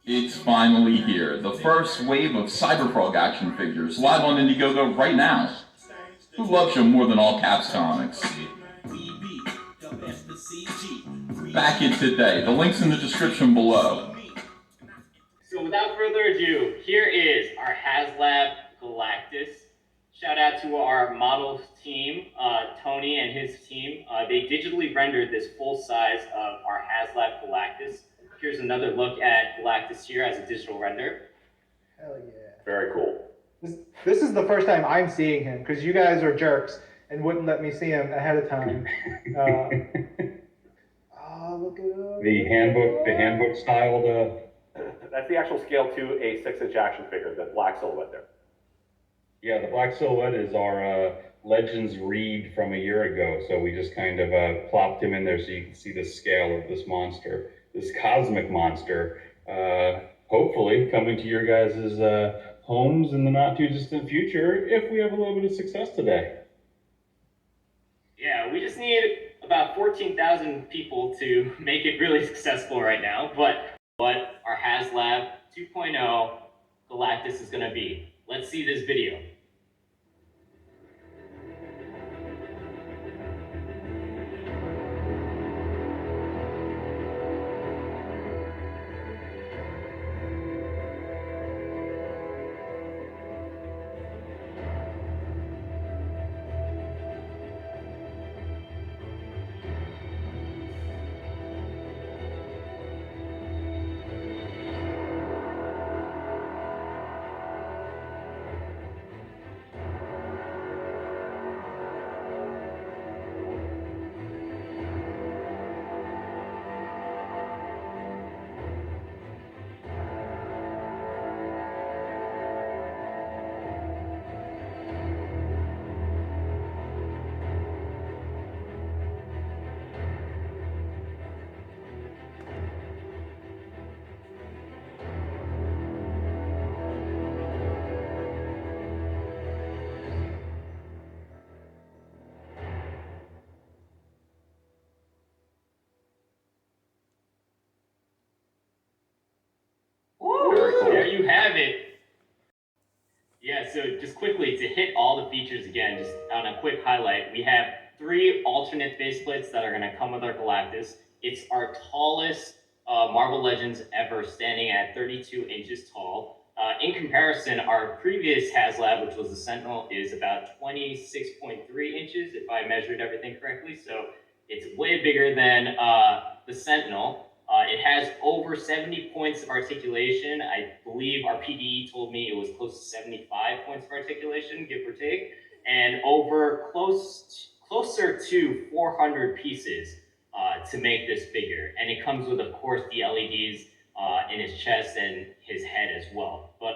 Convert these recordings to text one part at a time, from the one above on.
It's finally here, the first wave of Cyberfrog Action Figures, live on Indiegogo right now. Who loves you more than all Caps comics? Back it today, the link's in the description below. So without further ado, here is our Haslab Galactus. Shout out to our models team, Tony and his team. They digitally rendered this full size of our Haslab Galactus. Here's another look at Galactus here as a digital render. Hell yeah. Very cool. This is the first time I'm seeing him, because you guys are jerks and wouldn't let me see him ahead of time. Oh, look at him. The handbook styled. That's the actual scale to a 6-inch action figure, the black silhouette there. Yeah, the black silhouette is our Legends read from a year ago. So we just kind of plopped him in there so you can see the scale of this monster, this cosmic monster. Hopefully coming to your guys' homes in the not too distant future if we have a little bit of success today. Yeah, we just need about 14,000 people to make it really successful right now. But what our Haslab 2.0 Galactus is going to be. Let's see this video. There you have it. Yeah, so just quickly to hit all the features again, just on a quick highlight, we have 3 alternate faceplates that are going to come with our Galactus. It's our tallest Marvel Legends ever, standing at 32 inches tall. In comparison, our previous Haslab, which was the Sentinel, is about 26.3 inches, if I measured everything correctly. So it's way bigger than the Sentinel. It has over 70 points of articulation. I believe our PDE told me it was close to 75 points of articulation, give or take, and over closer to 400 pieces to make this figure. And it comes with, of course, the LEDs in his chest and his head as well. But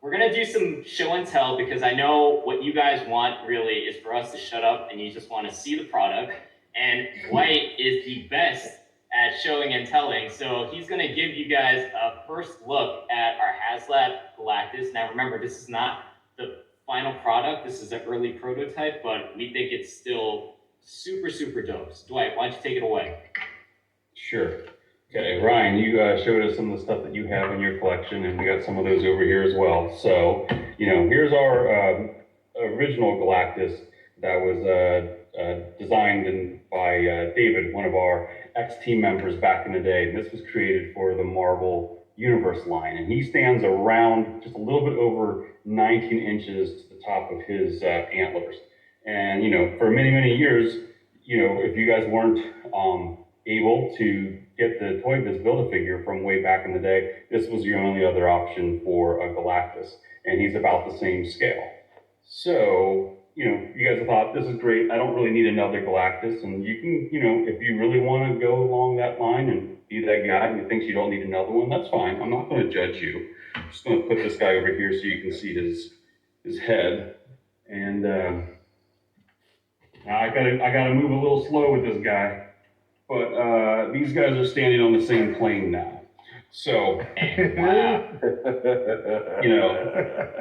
we're gonna do some show and tell, because I know what you guys want really is for us to shut up and you just want to see the product. And Dwight is the best at showing and telling, so he's going to give you guys a first look at our Haslab Galactus. Now remember, this is not the final product, this is an early prototype, but we think it's still super, super dope. So Dwight, why don't you take it away? Sure. Okay, Ryan, you showed us some of the stuff that you have in your collection, and we got some of those over here as well. So, here's our original Galactus that was designed by David, one of our ex-team members back in the day. And this was created for the Marvel Universe line. And he stands around just a little bit over 19 inches to the top of his antlers. And, for many, many years, if you guys weren't able to get the Toy Biz Build-A-Figure from way back in the day, this was your only other option for a Galactus. And he's about the same scale. So, you guys have thought, this is great, I don't really need another Galactus, and you can, if you really want to go along that line and be that guy who thinks you don't need another one, that's fine. I'm not going to judge you. I'm just going to put this guy over here so you can see his head. And now I gotta move a little slow with this guy, but these guys are standing on the same plane now. So, Wow.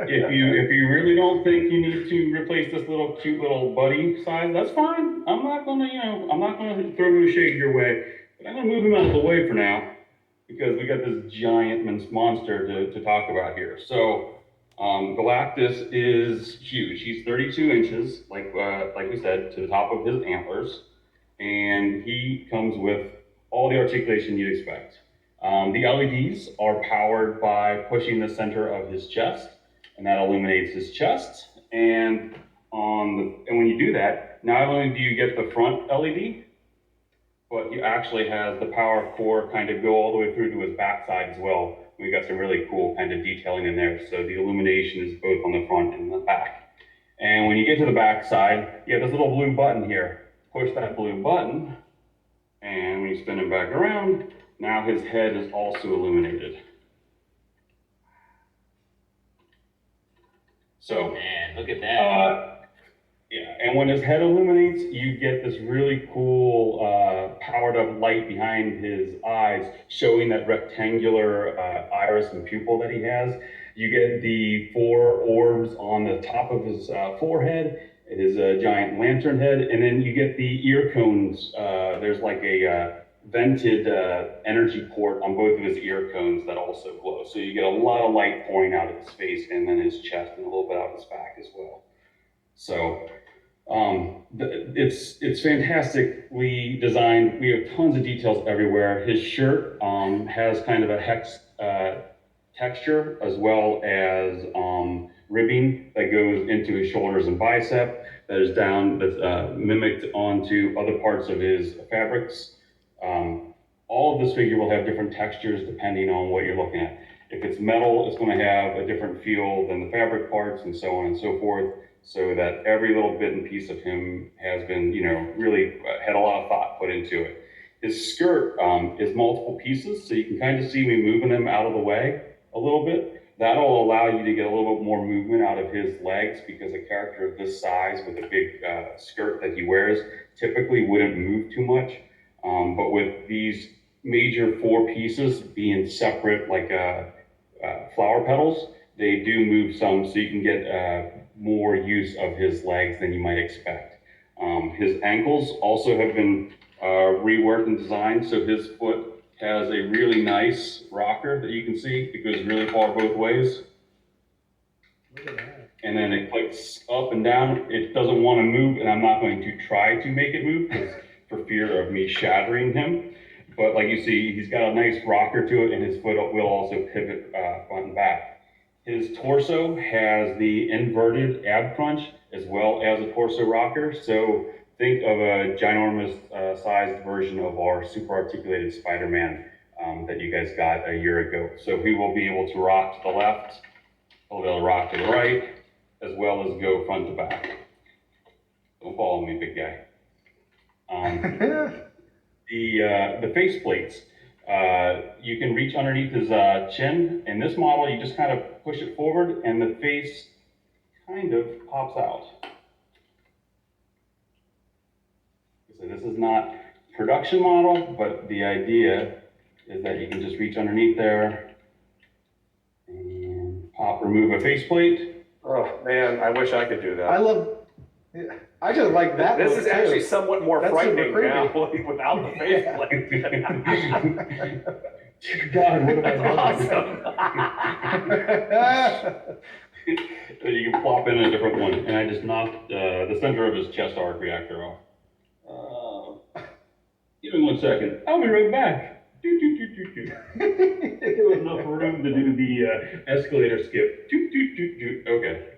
if you really don't think you need to replace this little cute little buddy size, that's fine. I'm not gonna throw no shade your way, but I'm gonna move him out of the way for now. because we got this giant monster to talk about here. So Galactus is huge. He's 32 inches, like we said, to the top of his antlers, and he comes with all the articulation you'd expect. The LEDs are powered by pushing the center of his chest, and that illuminates his chest. And when you do that, not only do you get the front LED, but he actually has the power core kind of go all the way through to his backside as well. We got some really cool kind of detailing in there. So the illumination is both on the front and the back. And when you get to the backside, you have this little blue button here. Push that blue button, and when you spin him back around, now his head is also illuminated. So, Man, look at that. yeah, and when his head illuminates, you get this really cool powered up light behind his eyes, showing that rectangular iris and pupil that he has. You get the 4 orbs on the top of his forehead, his giant lantern head, and then you get the ear cones. There's like a vented energy port on both of his ear cones that also glow. So you get a lot of light pouring out of his face and then his chest and a little bit out of his back as well. So it's fantastically designed. We have tons of details everywhere. His shirt has kind of a hex texture as well as ribbing that goes into his shoulders and bicep that is that's mimicked onto other parts of his fabrics. All of this figure will have different textures depending on what you're looking at. If it's metal, it's going to have a different feel than the fabric parts and so on and so forth, so that every little bit and piece of him has been, really had a lot of thought put into it. His skirt is multiple pieces, so you can kind of see me moving them out of the way a little bit. That'll allow you to get a little bit more movement out of his legs, because a character of this size with a big skirt that he wears typically wouldn't move too much. But with these major 4 pieces being separate, like flower petals, they do move some, so you can get more use of his legs than you might expect. His ankles also have been reworked and designed, so his foot has a really nice rocker that you can see. It goes really far both ways. Look at that. And then it clicks up and down. It doesn't want to move, and I'm not going to try to make it move for fear of me shattering him. But like you see, he's got a nice rocker to it, and his foot will also pivot front and back. His torso has the inverted ab crunch as well as a torso rocker. So think of a ginormous sized version of our super articulated Spider-Man that you guys got a year ago. So he will be able to rock to the left, he'll be able to rock to the right, as well as go front to back. Don't follow me, big guy. The face plates, you can reach underneath his chin. In this model, you just kind of push it forward and the face kind of pops out. So this is not production model, but the idea is that you can just reach underneath there and remove a faceplate. Oh man, I wish I could do that. I just like that. This look, is actually too. somewhat more That's frightening super now creepy. without the faceplate. God, what That's awesome. You can plop in a different one, and I just knocked the center of his chest arc reactor off. Give me 1 second. I'll be right back. There was enough room to do the escalator skip. Okay.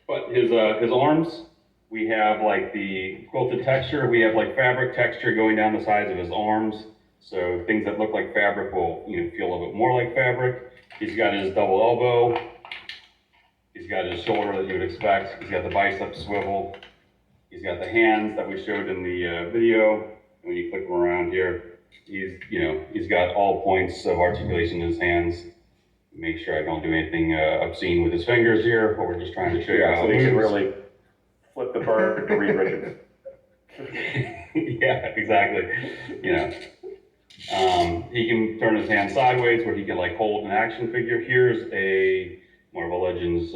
But his arms, we have like the quilted texture. We have like fabric texture going down the sides of his arms. So things that look like fabric will feel a little bit more like fabric. He's got his double elbow. He's got his shoulder that you would expect. He's got the bicep swivel. He's got the hands that we showed in the video. When you click them around here, he's got all points of articulation in his hands. Make sure I don't do anything obscene with his fingers here, but we're just trying to show you how so it he can moves. really flip the bird to Reed Richards. Yeah, exactly. He can turn his hand sideways where he can like hold an action figure. Here's a Marvel Legends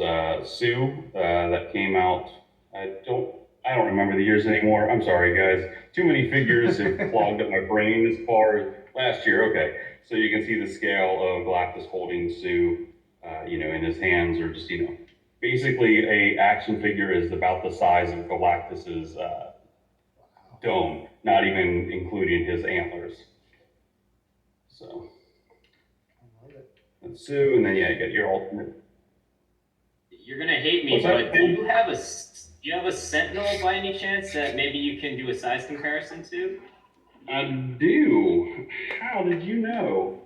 Sue that came out. I don't remember the years anymore. I'm sorry, guys. too many figures have clogged up my brain as far as last year. Okay, so you can see the scale of Galactus holding Sue, in his hands, or just, basically a action figure is about the size of Galactus's dome, not even including his antlers. So that's Sue, and then you got your alternate. You're gonna hate me, but do you have a Sentinel by any chance that maybe you can do a size comparison to? I do. How did you know?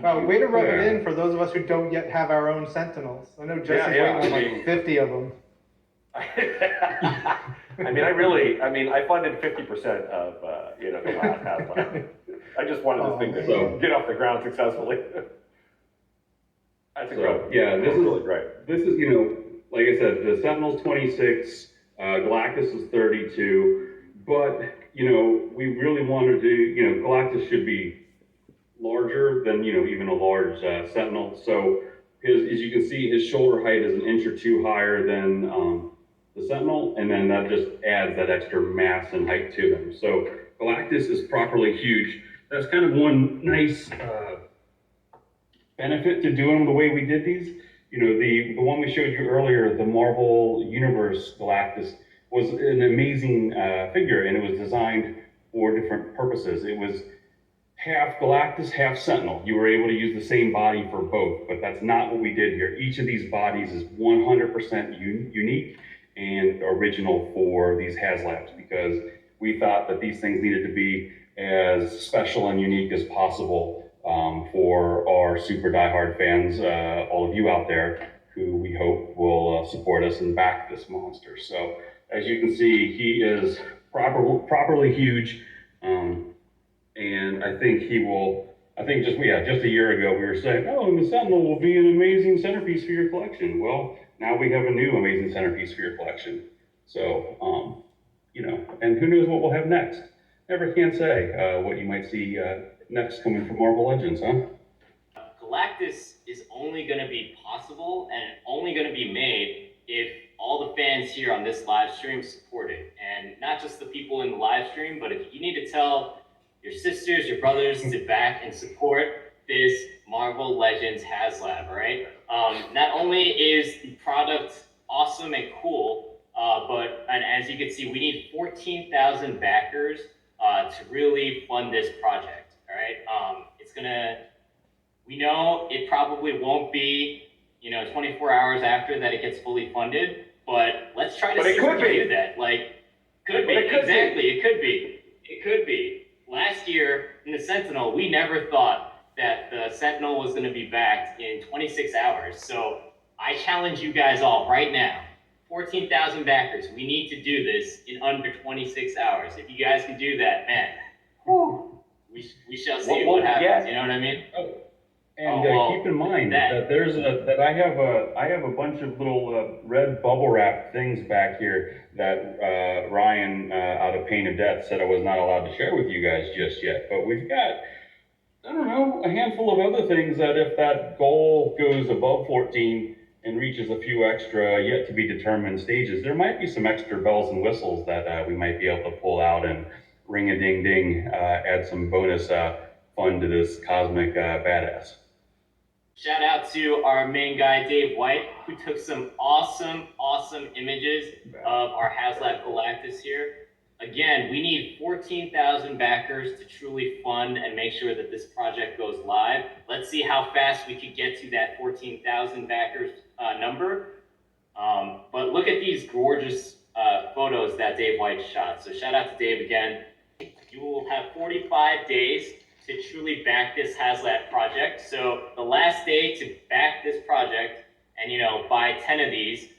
Well, way to rub it in for those of us who don't yet have our own Sentinels. I know Jesse's waiting on like 50 of them. I funded 50% of, the last Haslab. I just wanted this thing to get off the ground successfully. That's incredible. Yeah, this is really great. This is, like I said, the Sentinel's 26, Galactus is 32, but, we really wanted to, Galactus should be larger than, even a large Sentinel. So as you can see, his shoulder height is an inch or two higher than the Sentinel, and then that just adds that extra mass and height to him. So Galactus is properly huge. That's kind of one nice benefit to doing them the way we did these. The one we showed you earlier, the Marvel Universe Galactus, was an amazing figure, and it was designed for different purposes. It was half Galactus, half Sentinel. You were able to use the same body for both, but that's not what we did here. Each of these bodies is 100% unique and original for these Haslabs, because we thought that these things needed to be as special and unique as possible for our super diehard fans, all of you out there who we hope will support us and back this monster. So as you can see, he is properly huge, and I think he will. I think just a year ago we were saying, and the Sentinel will be an amazing centerpiece for your collection. Well, now we have a new amazing centerpiece for your collection. So, and who knows what we'll have next? Never can say what you might see next coming from Marvel Legends, huh? Galactus is only going to be possible and only going to be made if all the fans here on this live stream support it. And not just the people in the live stream, but if you need to tell your sisters, your brothers to back and support this Marvel Legends Haslab, right? Not only is the product awesome and cool, and as you can see, we need 14,000 backers to really fund this project, all right? We know it probably won't be, 24 hours after that it gets fully funded, but let's try to see if we can do that. It could be. Last year in the Sentinel, we never thought that the Sentinel was going to be backed in 26 hours. So I challenge you guys all right now, 14,000 backers. We need to do this in under 26 hours. If you guys can do that, man, we shall see what happens. You know what I mean? And keep in mind that I have a bunch of little red bubble wrap things back here that Ryan out of Pain of Death said I was not allowed to share with you guys just yet. But we've got, I don't know, a handful of other things that if that goal goes above 14 and reaches a few extra yet to be determined stages, there might be some extra bells and whistles that we might be able to pull out and ring a ding ding, add some bonus fun to this cosmic badass. Shout out to our main guy, Dave White, who took some awesome images of our Haslab Galactus here. Again, we need 14,000 backers to truly fund and make sure that this project goes live. Let's see how fast we could get to that 14,000 backers number. But look at these gorgeous photos that Dave White shot. So shout out to Dave again. You will have 45 days to truly back this Haslab project. So the last day to back this project and buy 10 of these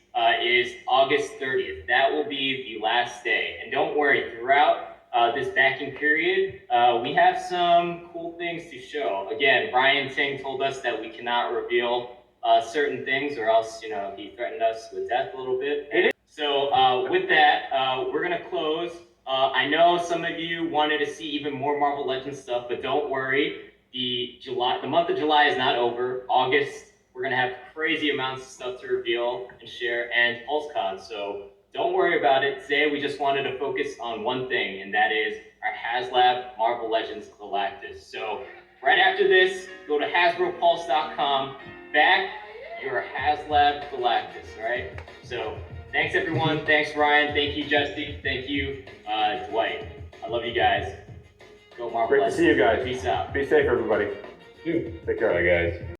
is August 30th. That will be the last day. And don't worry, throughout this backing period, we have some cool things to show. Again, Brian Ting told us that we cannot reveal certain things, or else he threatened us with death a little bit. So with that, we're gonna close. I know some of you wanted to see even more Marvel Legends stuff, but don't worry. The month of July is not over. August, we're gonna have crazy amounts of stuff to reveal and share, and PulseCon. So don't worry about it. Today we just wanted to focus on one thing, and that is our Haslab Marvel Legends Galactus. So right after this, go to HasbroPulse.com, back your Haslab Galactus, all right? So thanks everyone, thanks Ryan, thank you Jesse, thank you Dwight. I love you guys. Go Marvel Great to Legends. see you guys. Peace out. Be safe, everybody. Dude. Take care. Bye, guys.